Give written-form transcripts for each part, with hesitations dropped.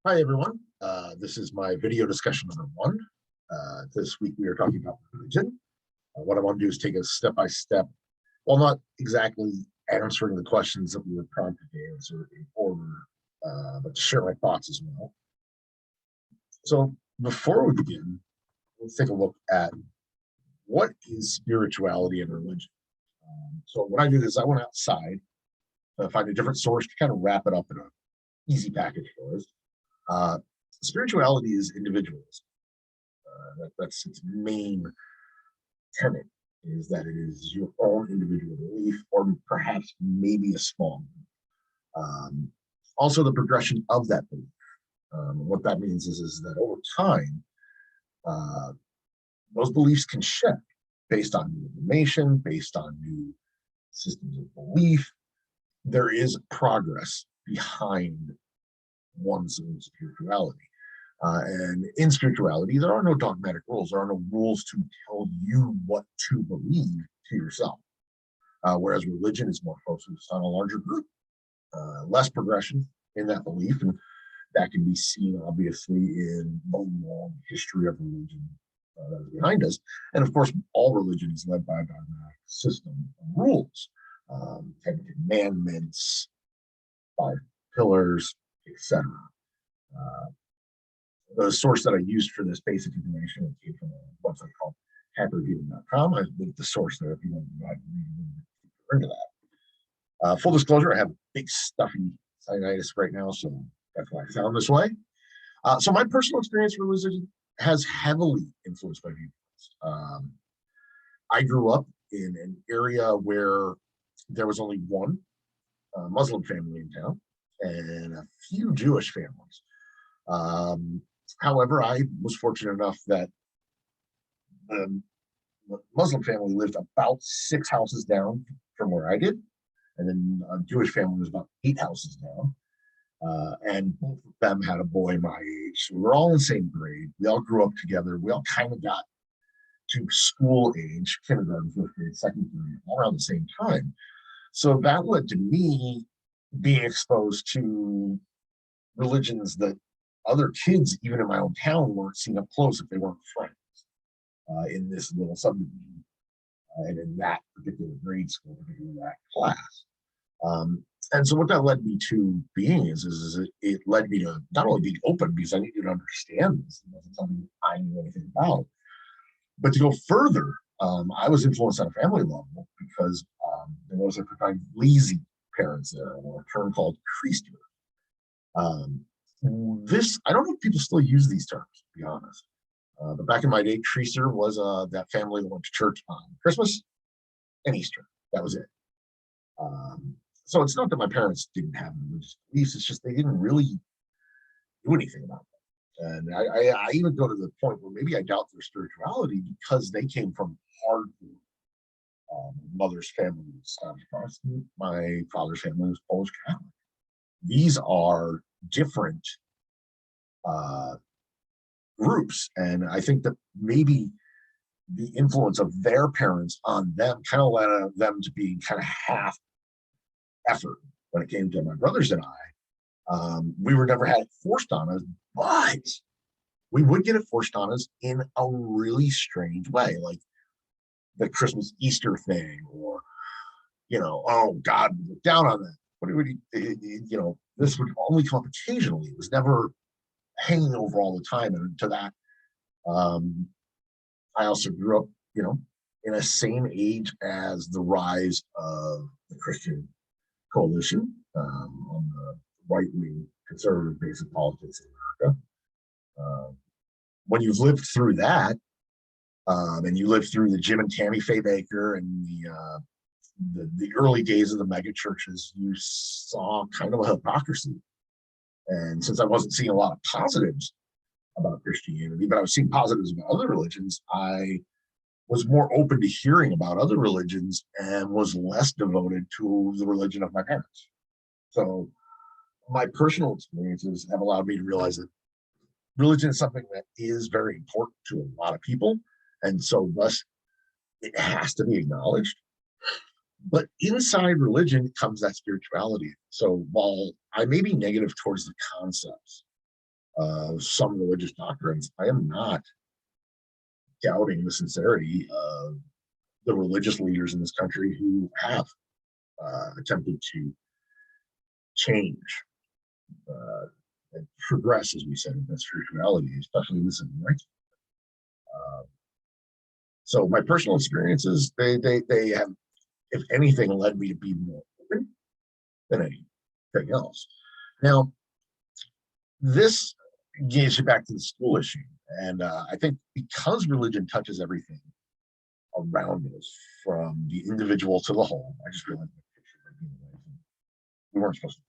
Hi, everyone. This is my video discussion number one. This week we are talking about religion. What I want to do is take a step by step, well, not exactly answering the questions that we were prompted to answer in order, but to share my thoughts as well. So before we begin, let's take a look at what is spirituality and religion. So what I do is I went outside to find a different source to kind of wrap it up in an easy package for us. Uh, Spirituality is individualism. That's its main tenet, is that it is your own individual belief, or perhaps maybe a small group. Also, the progression of that belief. What that means is that over time, uh, those beliefs can shift based on new information, based on new systems of belief. There is progress behind one's own spirituality. And in spirituality, there are no dogmatic rules. There are no rules to tell you what to believe to yourself. Whereas religion is more focused on a larger group, less progression in that belief. And that can be seen, obviously, in the long history of religion that is behind us. And of course, all religion is led by a dogmatic system of rules, 10 commandments, 5 pillars, etc. The source that I used for this basic information came from a website called hackerhealing.com. I linked the source there if you want to read into that. Full disclosure, I have big stuffy sinusitis right now, so that's why I sound this way. So my personal experience with religion has heavily influenced my views. I grew up in an area where there was only one Muslim family in town and a few Jewish families. However, I was fortunate enough that the Muslim family lived about 6 houses down from where I did, and then a Jewish family was about 8 houses down. And both of them had a boy my age. So we were all in the same grade. We all grew up together. We all kind of got to school age, kindergarten, 5th grade, 2nd grade, all around the same time. So that led to me being exposed to religions that other kids, even in my own town, weren't seen up close if they weren't friends in this little subdivision and in that particular grade school, particularly that class. And so what that led me to being is it led me to not only being open because I needed to understand this. It wasn't something I knew anything about, but to go further, I was influenced at a family level because there was a kind of lazy parents there, or a term called creaster. Um, this, I don't know if people still use these terms, to be honest. But back in my day, creaser was that family that went to church on Christmas and Easter. That was it. So it's not that my parents didn't have religious beliefs, it's just they didn't really do anything about it. And I even go to the point where maybe I doubt their spirituality because they came from hardcore. Mother's family was Scottish Protestant. My father's family was Polish Catholic. These are different uh, groups, and I think that maybe the influence of their parents on them kind of led them to be kind of half effort when it came to my brothers and I. We were never had it forced on us, but we would get it forced on us in a really strange way, like the Christmas Easter thing, or oh, God would look down on that. What would this would only come up occasionally. It was never hanging over all the time. And to that, I also grew up, in a same age as the rise of the Christian coalition on the right-wing conservative base of politics in America. When you've lived through that, and you lived through the Jim and Tammy Faye Baker and the early days of the mega churches, you saw kind of a hypocrisy. And since I wasn't seeing a lot of positives about Christianity, but I was seeing positives about other religions, I was more open to hearing about other religions and was less devoted to the religion of my parents. So my personal experiences have allowed me to realize that religion is something that is very important to a lot of people. And so thus it has to be acknowledged. But inside religion comes that spirituality. So while I may be negative towards the concepts some religious doctrines. I am not doubting the sincerity of the religious leaders in this country who have attempted to change uh, and progress, as we said, in that spirituality, especially in this rights. Uh, so my personal experiences, they have, if anything, led me to be more open than anything else. Now, this gets you back to the school issue, and I think because religion touches everything around us, from the individual to the whole. I just realized my picture. We weren't supposed to.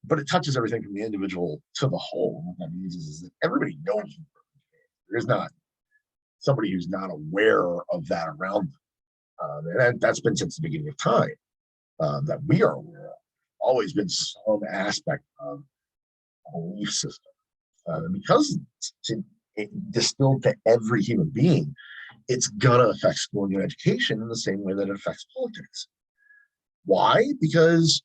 But it touches everything from the individual to the whole. What that means is that everybody knows there is not somebody who's not aware of that around them. And that's been since the beginning of time, that we are aware of. Always been some aspect of a belief system. Because it's distilled to every human being, it's going to affect schooling and education in the same way that it affects politics. Why? Because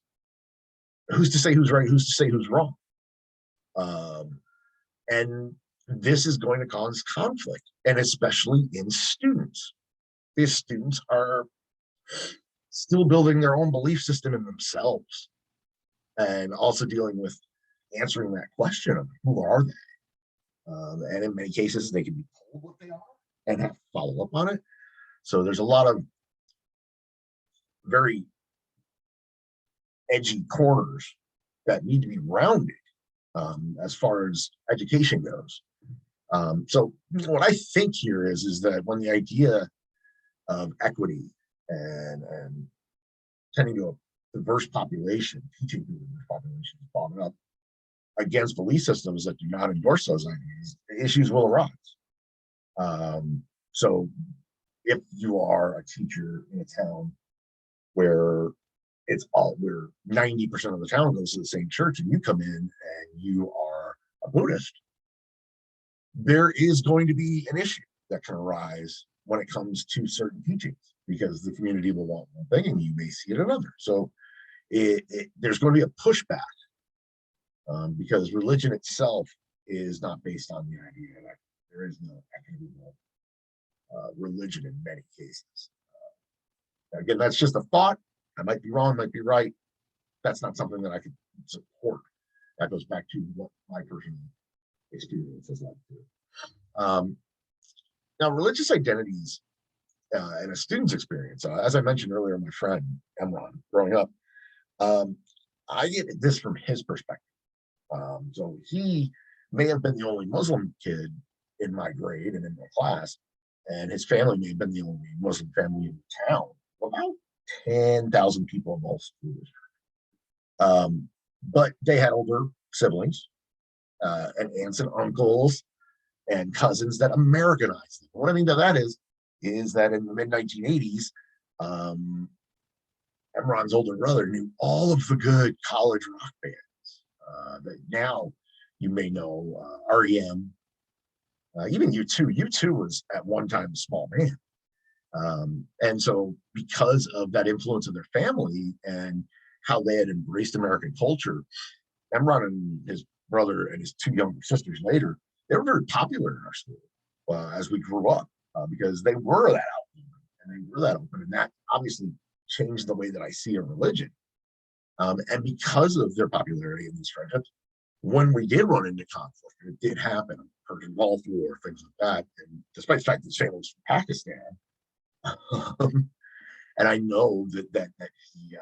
who's to say who's right? Who's to say who's wrong? And this is going to cause conflict, and especially in students. These students are still building their own belief system in themselves, and also dealing with answering that question of who are they? And in many cases, they can be told what they are and have to follow up on it. So there's a lot of very edgy corners that need to be rounded, as far as education goes. So what I think here is that when the idea of equity and tending to a diverse population, teaching to a diverse population is brought up against belief systems that do not endorse those ideas, issues will arise. So if you are a teacher in a town where 90% of the town goes to the same church, and you come in and you are a Buddhist, there is going to be an issue that can arise when it comes to certain teachings, because the community will want one thing and you may see it another. So there's going to be a pushback, because religion itself is not based on the idea that there is no equitable religion in many cases. Again, that's just a thought. I might be wrong, might be right. That's not something that I could support. That goes back to what my personal experience is like too. Now, religious identities and a student's experience, as I mentioned earlier, my friend Emron, growing up, I get this from his perspective. So he may have been the only Muslim kid in my grade and in my class, and his family may have been the only Muslim family in the town. About 10,000 people in the whole school district. But they had older siblings, and aunts and uncles and cousins that Americanized them. What I mean by that is that in the mid 1980s, Emron's older brother knew all of the good college rock bands that now you may know, REM, even U2. U2 was at one time a small band. And so because of that influence of their family and how they had embraced American culture, Emron and his brother and his two younger sisters later, they were very popular in our school as we grew up, because they were that open, and that obviously changed the way that I see a religion. And because of their popularity in these friendships, when we did run into conflict, and it did happen, Persian Gulf War, things like that, and despite the fact that his family was from Pakistan, and I know that he,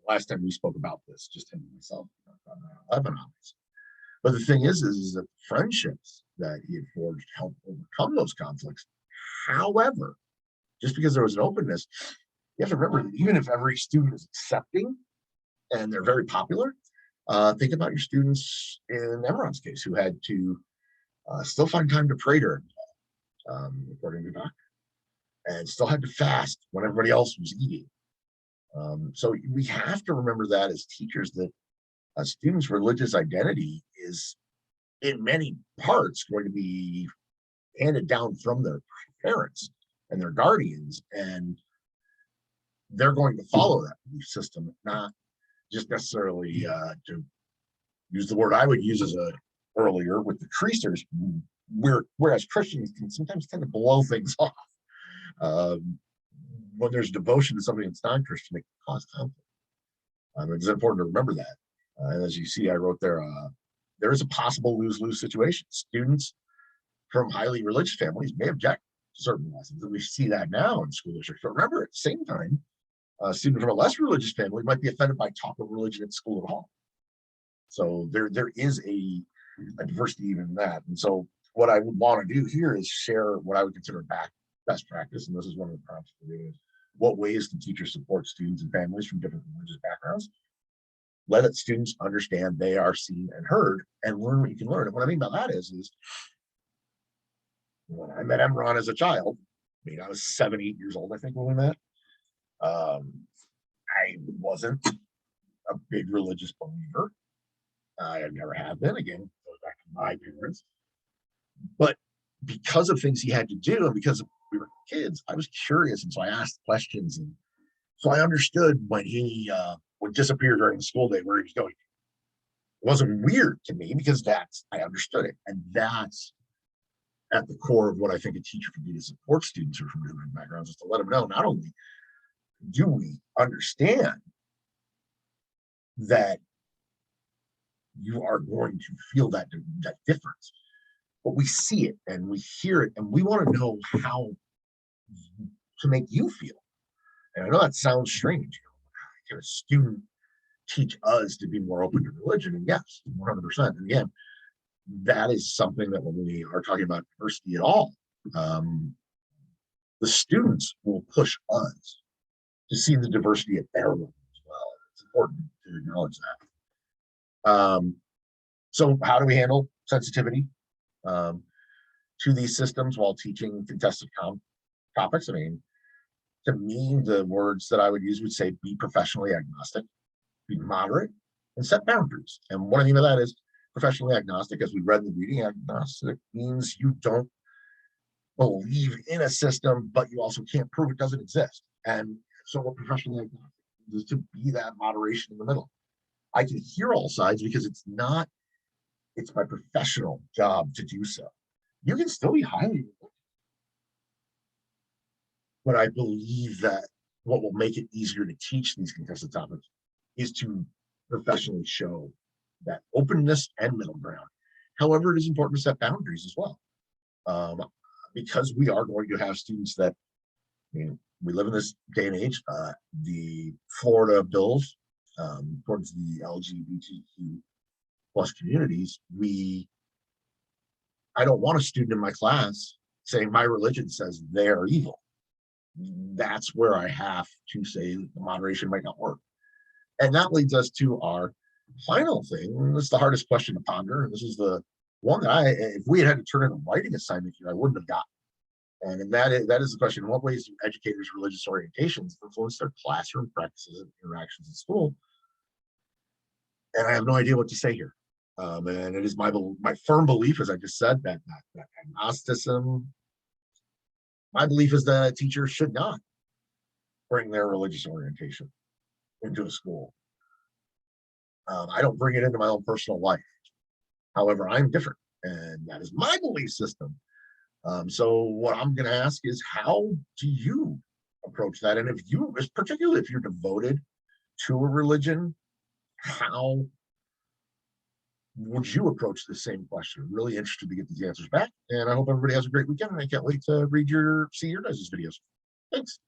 last time we spoke about this, just him and myself, on 11 obviously. But the thing is that friendships that he had forged helped overcome those conflicts. However, just because there was an openness, you have to remember that even if every student is accepting and they're very popular, think about your students in Emron's case who had to still find time to pray during the day, according to the doctor, and still had to fast when everybody else was eating. So we have to remember that as teachers, that a student's religious identity is in many parts going to be handed down from their parents and their guardians, and they're going to follow that belief system, not just necessarily to use the word I would use as a earlier with the creasers, whereas Christians can sometimes tend to blow things off. Um, when there's devotion to something that's non-Christian, it can cause conflict. It's important to remember that. And as you see, I wrote there is a possible lose-lose situation. Students from highly religious families may object to certain lessons, and we see that now in school districts. But remember, at the same time, a student from a less religious family might be offended by talk of religion at school at all. So there is a diversity even in that. And so what I would want to do here is share what I would consider best practice. And this is one of the prompts for doing is what ways can teachers support students and families from different religious backgrounds? Let students understand they are seen and heard and learn what you can learn. And what I mean by that is when I met Emron as a child, I mean, I was 7, 8 years old, I think, when we met. I wasn't a big religious believer. I never have been. Again, goes back to my parents. But because of things he had to do, and because we were kids, I was curious, and so I asked questions, and so I understood when he would disappear during the school day where he was going. It wasn't weird to me because I understood it, and that's at the core of what I think a teacher can do to support students who are from different backgrounds, is to let them know not only do we understand that you are going to feel that difference, but we see it and we hear it, and we want to know how to make you feel. And I know that sounds strange. Can a student teach us to be more open to religion? And yes, 100%. And again, that is something that when we are talking about diversity at all, the students will push us to see the diversity at their level as well. It's important to acknowledge that. So how do we handle sensitivity to these systems while teaching contested topics? I mean, to me, the words that I would use would say be professionally agnostic, be moderate, and set boundaries. And what I mean by that is professionally agnostic, as we read in the reading, agnostic means you don't believe in a system, but you also can't prove it doesn't exist. And so what professionally agnostic is to be that moderation in the middle. I can hear all sides because it's my professional job to do so. You can still be highly, but I believe that what will make it easier to teach these contested topics is to professionally show that openness and middle ground. However, it is important to set boundaries as well, because we are going to have students that, we live in this day and age. The Florida bills towards the LGBTQ plus communities, I don't want a student in my class saying my religion says they're evil. That's where I have to say the moderation might not work. And that leads us to our final thing. This is the hardest question to ponder. And this is the one that if we had to turn in a writing assignment here, I wouldn't have gotten. And that is the question: in what ways do educators' religious orientations influence their classroom practices and interactions in school? And I have no idea what to say here. And it is my firm belief, as I just said, that agnosticism. My belief is that a teacher should not bring their religious orientation into a school. I don't bring it into my own personal life. However, I'm different, and that is my belief system. So what I'm going to ask is, how do you approach that? And particularly if you're devoted to a religion, how would you approach the same question? I'm really interested to get these answers back, and I hope everybody has a great weekend, and I can't wait to see your guys' videos. Thanks.